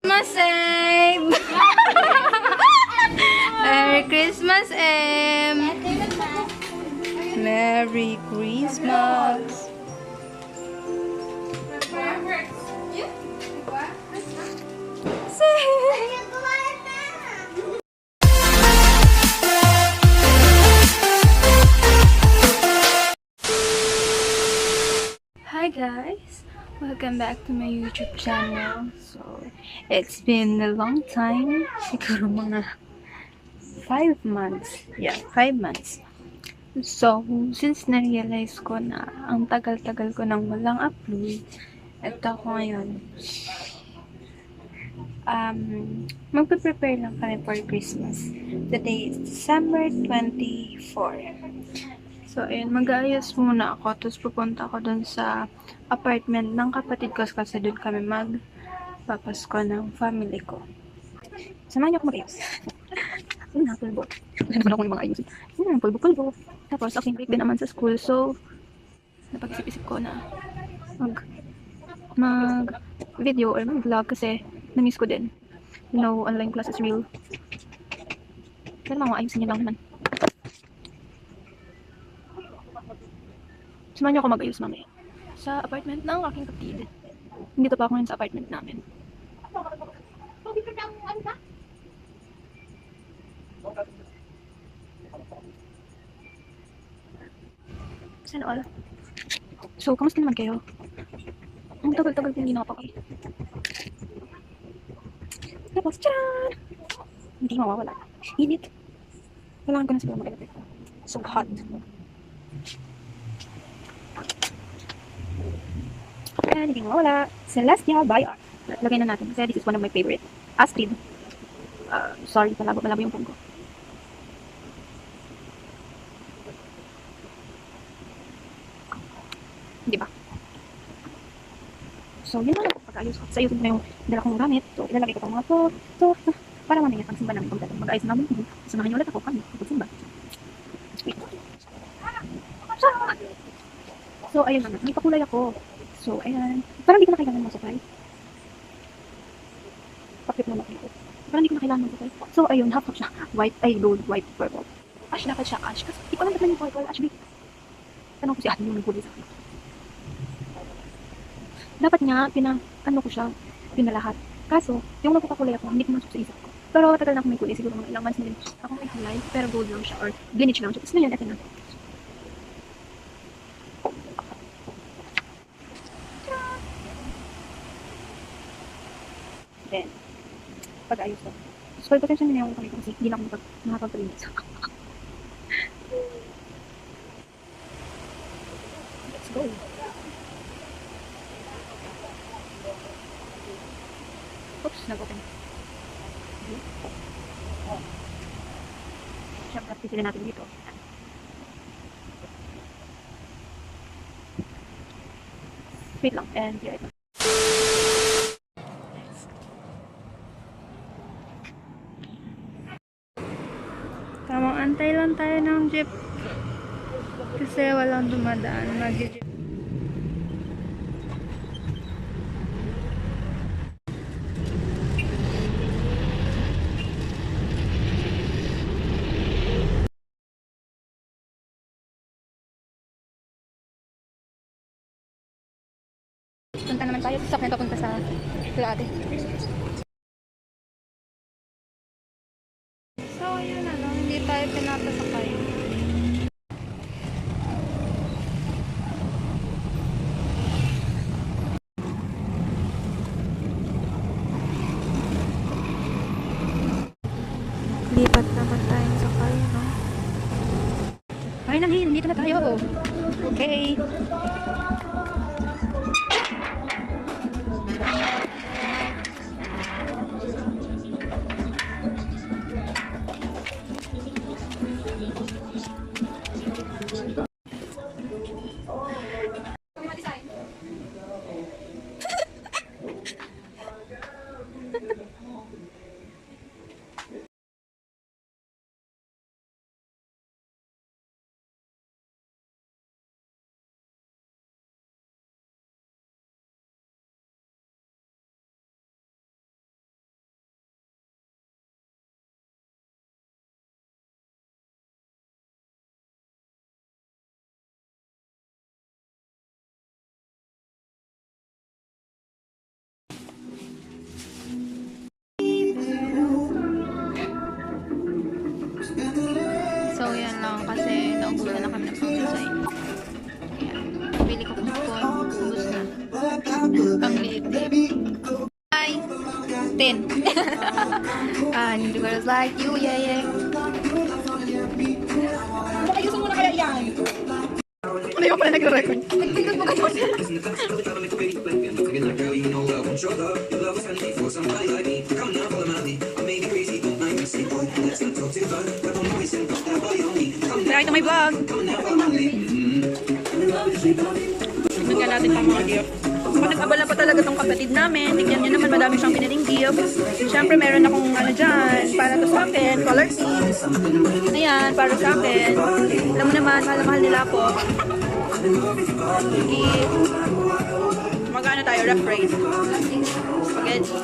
Christmas Eve! Merry Christmas Em! Merry Christmas! Hi guys! Welcome back to my YouTube channel. So, it's been a long time. Siguro mga 5 months. Yeah, 5 months. So, since na-realize ko na ang tagal-tagal ko nang walang upload, eto ako ngayon. Magpe-prepare lang kami for Christmas. Today is December 24. So, ayun, mag-aayos muna ako. Tapos pupunta ako dun sa apartment ng kapatid ko kasi dun kami magpapasko ng family ko. Samahan niyo ako mag-ayos. Yun na, pulbo. Wala naman ako yung mga ayusin. Yun na, pulbo-pulbo. Tapos, aking break din naman sa school. So, napag-isip-isip ko na mag-video or mag-vlog kasi na-miss ko din. You know, online class is real. Pero mga ayusin niyo lang naman. Samahan niyo ako mag-ayos mamaya. Sa apartment ng aking kapatid. Dito pa ako ngayon sa apartment namin. Sana all. So, kamusta naman kayo? Ang tagal-tagal din hindi nakapag Tapos, tcharan! Hindi mawawala. Init. Kailangan ko na siguro mag-electric. So hot. And hindi mawawala. Celestia by Art. Lagay na natin kasi this is one of my favorite. Astrid. Sorry, malabo yung phone ko. Di ba? So, yun lang ako pag-ayos ko. Sa ayusin ko na yung dala kong gamit. So, ilalagay ko itong mga to. Para mamaya, pag simba namin kompleto. Mag-ayos namin. Samahan niyo ulit ako kami. Pag-simba. So, ayun naman. May pakulay ako. So, ayan. Parang hindi ko na kailangan ng supply. Pakit mo na dito. Parang hindi ko na kailangan ng supply. So, ayun. Half siya. White, ay gold, white, purple. Ash, dapat siya ash. Kasi hindi ko alam ba't yung purple. Ash, babe. Tanong ko si ate yung nagkulay sa akin. Dapat nga, ano ko siya, pinalahat. Kaso, yung nagpapakulay ako, hindi ko masok sa isip ko. Pero tagal na ako may kulay, siguro mga ilang months na din ako may kulay, pero gold lang siya, or bleach lang siya. Tapos ngayon, eto na. Then, pag-ayos ko. So, potential na yung kamay ko kasi hindi lang ako nakapag-linis. Let's go. Oops, nag-open. Siyempre, sila natin dito. Wait lang, and here it is. Tamang antay lang tayo ng jeep. Kasi walang dumadaan. Mag-jeep. Punta naman tayo. Sasakyan papunta sa Lade. So, ayun ano. Hindi tayo pinapasakay. Lipat naman tayo sa kayo, no? Finally, dito na tayo. Okay. Justin. And girls like you, yeah, yeah. Ayusin mo na kaya yan. Ano yung pala nag-record? Nagpindot mo kayo. Kaya ito may vlog. Tignan nga natin pang mga gift. Nag-abala pa talaga tong kapatid namin. Tignan nyo naman, madami siyang piniling gift. Siyempre, meron akong ano dyan, para to sa akin, color piece. Ayan, para sa akin. Alam mo naman, mahal-mahal nila po. Magkano tayo, rough rate. Spaghetti.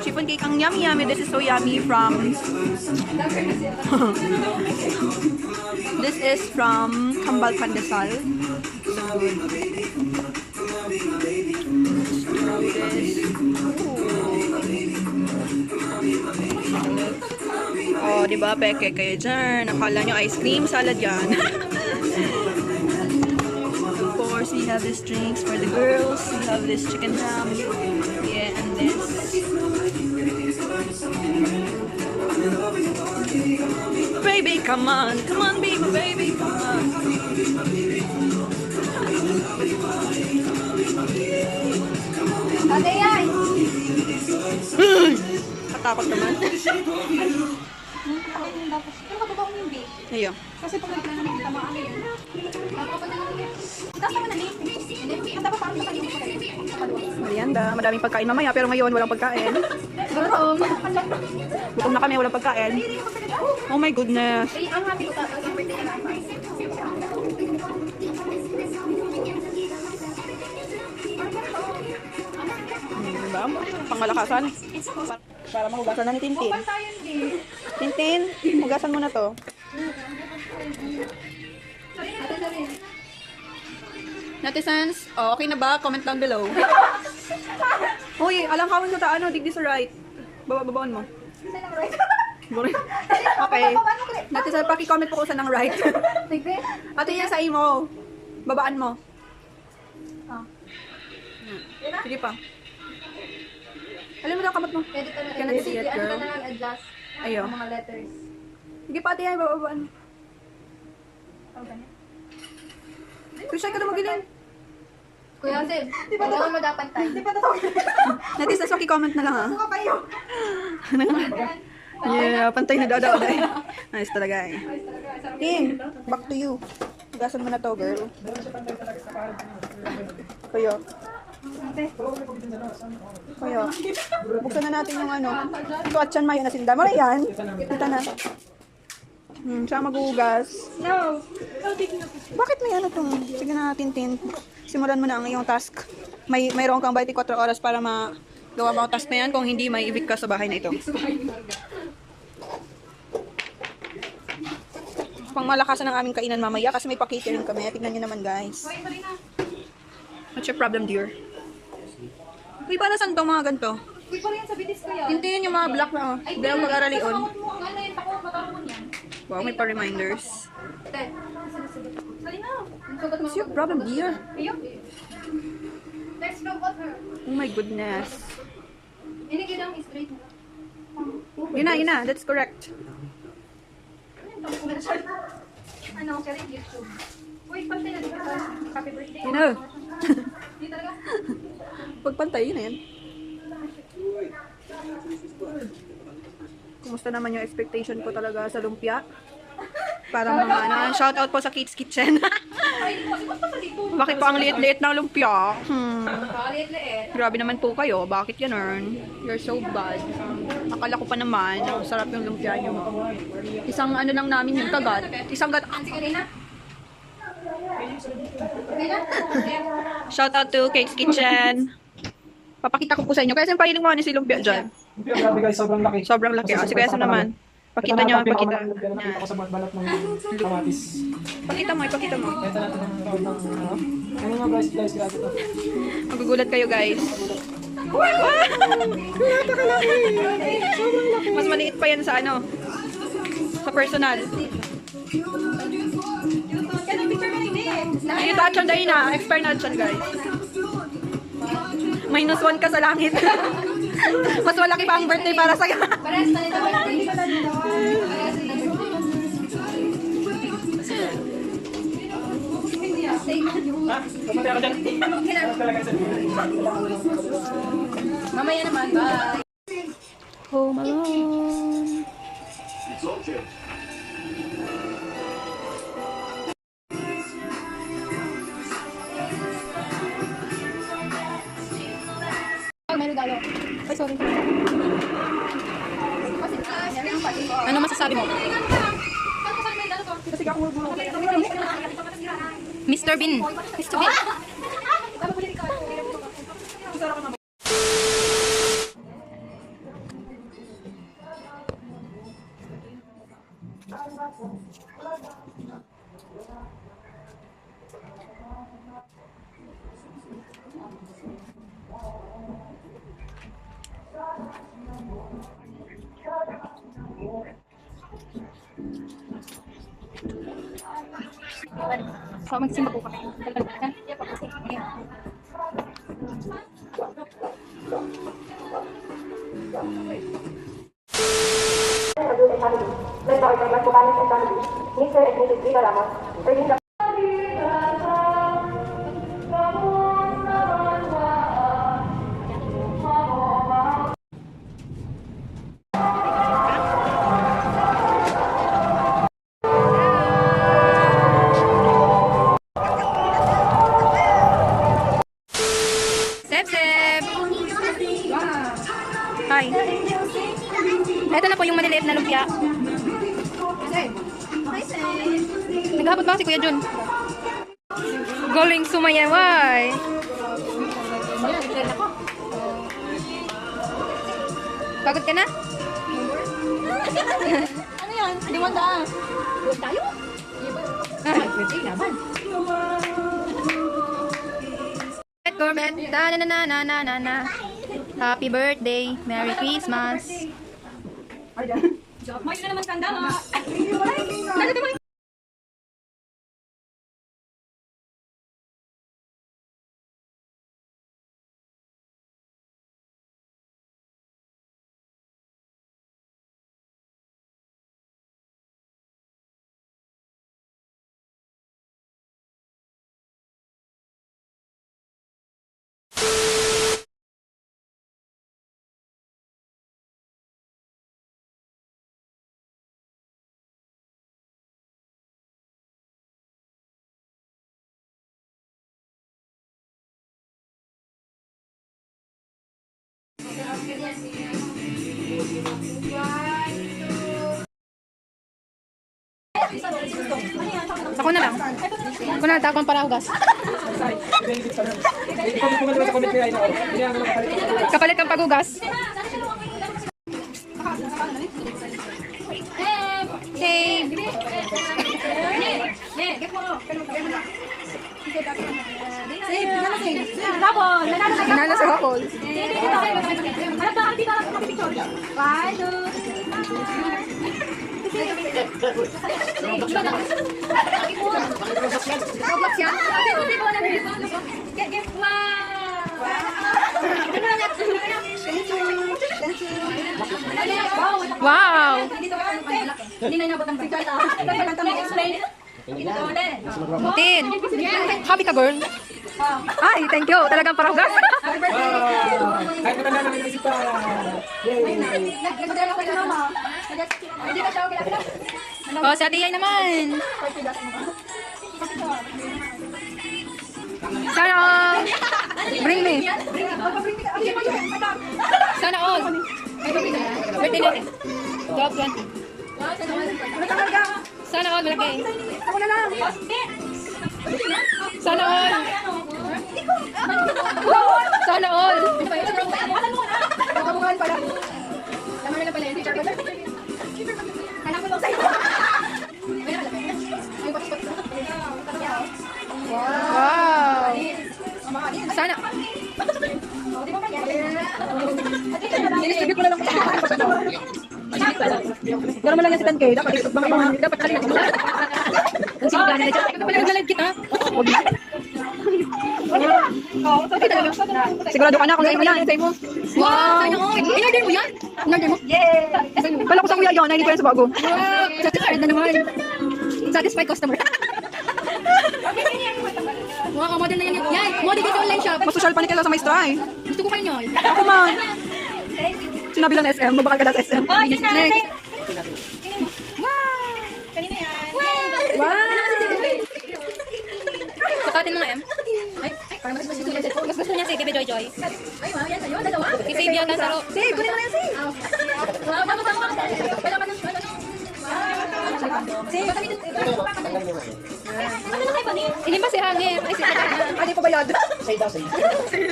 Chiffon cake, ang yummy-yummy. This is so yummy from... This is from Kambal Pandesal. Oh, diba? Peke kayo dyan. Akala nyo ice cream, salad yan. Of course, we have these drinks for the girls. We have this chicken ham. Yeah, and this. Baby, come on. Come on, baby, baby, come on. Ate yan. Katakot naman. Pero kapag ako hindi. Ayun. Kasi pag naglalagay kita mga ano yun. Kapag naglalagay. Itaas naman na ni. Ang dapat parang nakalimit ko kayo. Merienda. Madaming pagkain mamaya, pero ngayon walang pagkain. Gutom na kami, walang pagkain. Oh my goodness. Ay, ang happy ko tapos ang birthday na ako. Diba? Pangmalakasan. Para mahugasan na ni Tintin. Kapag tayo hindi. Tintin, hugasan mo na to. Ate sabihin. Netizens, oh, okay na ba? Comment down below. Uy, alang kawin ko ta, ano, dig this right. Babaan mo. Saan ang right? Okay. Netizens, paki-comment po ko saan ang right. Tigre? Ate yan sa imo. Babaan mo. Ah. Sige pa. Alam mo na kamot mo. Edit ka na. Can I see it, Ano girl? ka na lang adjust. Ayo. Ang mga letters. Sige pa, ate yan, babaan mo. Ang ganyan. Kusay ka na magilin. Kuya Sid, kailangan mo dapat tayo. Di ba ito? Netizens, paki-comment na lang ha. Ano kayo? Yeah, pantay na dada. Nice talaga eh. Tin, back to you. Hugasan mo na to, girl. Kuya. Kuya. Buksan na natin yung ano. Ito at siyan mayo na sinda. Mara yan. Kita na. Siya maghugas. No. Bakit may ano tong? Sige na, Tintin. Simulan mo na ang iyong task. Mayroon kang 24 oras para magawa mo ang task na yan. Kung hindi, may ibig ka sa bahay na ito. Pangmalakasan ng aming kainan mamaya kasi may pa-catering kami. Tignan nyo naman, guys. What's your problem, dear? Uy, paano saan itong mga ganito? Uy, pala yan sa bitis ko yan. Tintin yung mga black na, oh. Hindi ang mag-aralion. Ano yun? Tako, matarong yan. Wow, may pa-reminders. Ted, sali na. Ang sugat mo. What's your problem, dear? Ayun. Let's go with her. Oh my goodness. Inigil ang straight mo. Yun na. That's correct. Ano, kaya YouTube. Uy, pantay na dito. Happy birthday. Yun na. Di talaga. Pagpantay, yun na yan. Kumusta naman yung expectation ko talaga sa lumpia? Parang mga ano, shout out po sa Kate's Kitchen. Ay, basta sa dito. Bakit po ang liit-liit ng lumpia? Liit-liit. Grabe naman po kayo. Bakit ganun? You're so bad. Akala ko pa naman, ang sarap yung lumpia nyo. Isang ano lang namin yung kagat. Isang gat. Ansi ka rin na? Okay na? Shout out to Kate's Kitchen. Papakita ko po sa inyo. Kaya siyang pahiling mo ni si lumpia dyan. Grabe guys, sobrang laki. Sobrang laki. Si Kuya Sam naman. Pakita nyo, pakita. Pinakamalang Yan. ako sa balat ng kamatis. Pakita mo, ipakita mo. Ito natin ang tawag ng ano. Ano nga guys, grabe to. Magugulat kayo, guys. Mas maliit pa yan sa ano, sa personal. Yan ang picture ka rin eh. Ayun, Tachan dahil na. Expert na dyan, guys. -1 ka sa langit. Mas malaki pa ang birthday para sa'yo. Parehas na nito birthday. Parehas na birthday. Ha? Pumunta ako dyan. Talaga sa Mamaya naman, bye. Home Alone. May regalo. Ay, sorry. Ano masasabi mo? Mr. Bean. Mr. Bean. So, magsimba po kami. Led by Dr. Bucanas and family, Mr. and Mrs. Rita Ramos, serving the Sep! Hi. Ito na po yung maliliit na lumpia. Naghahapot ba si Kuya Jun? Galing sumayaway. Pagod ka na? Ano yan? Hindi mo taan. Huwag tayo? Birthday naman. Gourmet. Na. Happy birthday. Merry Christmas. May na naman kandala. Ako na lang. Ako na lang. Takong para hugas. Pumunta sa comment kaya ito. Hindi ang nakapalit. Kapalit kang paghugas. Hey! Nanalo sa Waffle. Wow! Hindi na inabot ng picture. Explain. Tin! Happy ka, girl? Ay, thank you. Talagang para hugas. Kahit matanda na naisip pa. Yay! Nagpadala ko ng mama. Hindi ka siya okay. O, sa Tiyay naman. Sana all. Bring me. Sana all. Birthday natin. 12-20. Sana all, malaki. Sana all. Sana all. Wow. Sana. Distribute mo na lang. Gano'n mo lang yan si 10K. Dapat kalimutan mo lang. Ang simula na dyan. Ikaw pala naglalag kita. Sigurado ka na kung sa'yo mo yan. Sa'yo mo. Wow! Sana all! In-order mo yan? In-order mo? Yay! Kala ko sa kuya yun, hindi ko yan sa bago. Wow! Satisfied na naman. Satisfied customer. Wow, model na yan. Yan, model ka sa online shop. Mas social pa ni kaysa sa maestra eh. Gusto ko kayo nyo. Ako man. Sinabi lang SM, mabakal ka na sa SM. Next. Wow! Sukatin mo nga, Em. Ay, parang mas gusto niya si Bebe Joy Joy. Ay, wow, yan sa'yo. Dalawa. I-save yan ka sa ro. Save, kunin mo na yan, save. Wow, tama. Kailangan ng Save. Ano na kayo ba niya? Hindi ba si Hangin? Ay, si Hangin. Hindi pa bayad. Say daw, say. Sige.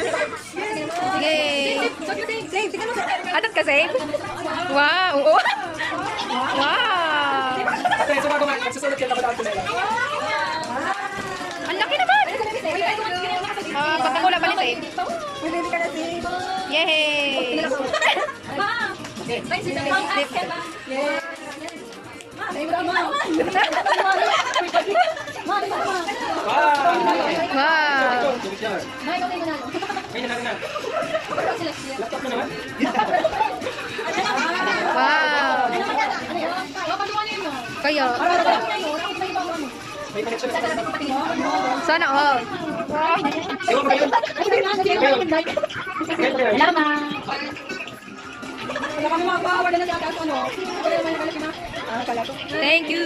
Save, tingnan mo. Atat ka, save? Wow. Oo. Wow. Ate, sumago nga. Magsusulat yan. Dapat ako nila. Ang laki naman. Pagkakula pa ni save. Hindi ka na save. Yay. Wow. May nanalo na. Laptop mo naman. Wow. Kaya. May connection na. Sana all. Ewan ko ba yun? Thank you.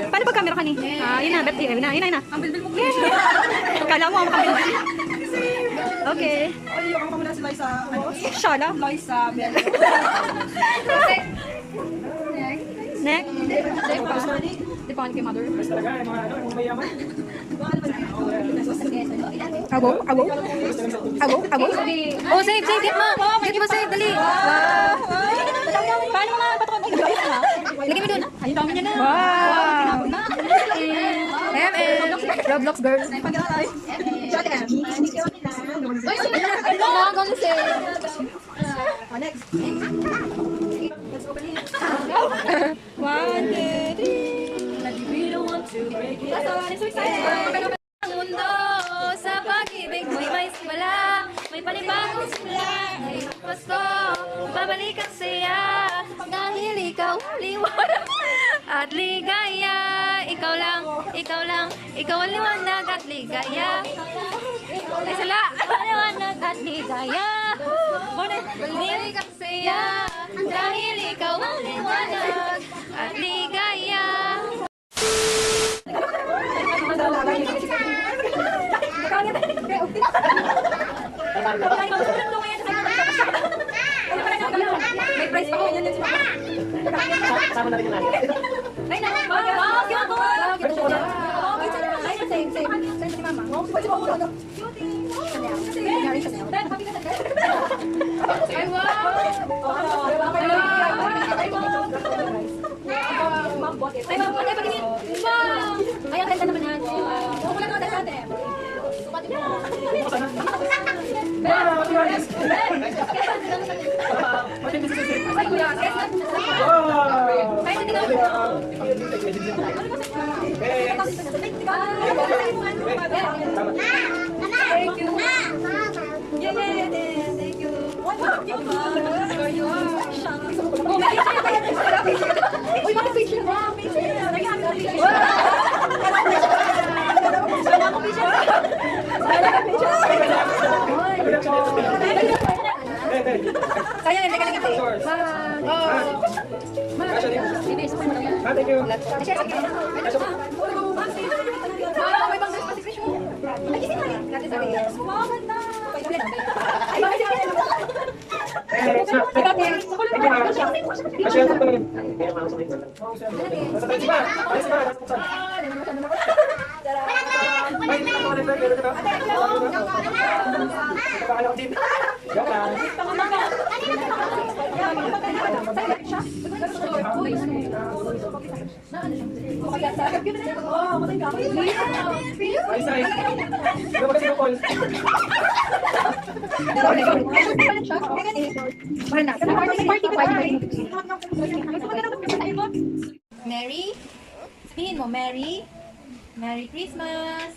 Paano pag camera ka ni? Yun na, bet yun na. Ang bilbil mo. Kala mo, makabilbil. Okay. Ay, yung ako muna si Liza. Shala? Liza. Next. Di pa kay mother. Mas talaga, yung mga ano, yung mayaman. Abo. Oh, save. Get mo. Get mo, save. Dali. Paano mga patukod? Lagay mo dun. Ay, dami niya na. Wow. Roblox girl. Nakakang save. Next. 1, 2, 3. Ang mundo sa pag-ibig mo'y may simula, may panibagong simula, ay Pasko, babalik ang saya, dahil ikaw liwanag at ligaya, ikaw lang, ikaw ang liwanag at ligaya, ay sala, liwanag at ligaya, babalik ang saya, dahil ikaw ang liwanag at ligaya. May price pa ko. Yan yung Sama na rin yung namin. ay, naku. Wow, cute. Ay, save. Save si mama. Ay, wow! Ay, mama, ay, pagiging. Wow! Ay, ang ganda naman yan. Wala ka dati. Matindi si Sisi. Ay, kuya. Wow! Ay, hindi Thank you. Yeah. Thank you. Uy, mga picture mo. Kaya hindi ka nagkita. Thank you. May bang pa si Fish mo. Ay, kasi mali. Natin sabi. Wow, ganda. Ay, bakit siya? Mary? Sabihin mo, Merry Christmas!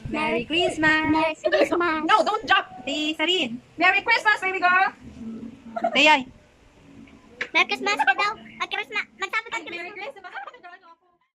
Merry Christmas! Merry Christmas. No, don't drop! Si Sarin. Merry Christmas, baby girl! Tayay. Merry Christmas ka daw. At Christmas. Magsabot ang Merry Christmas!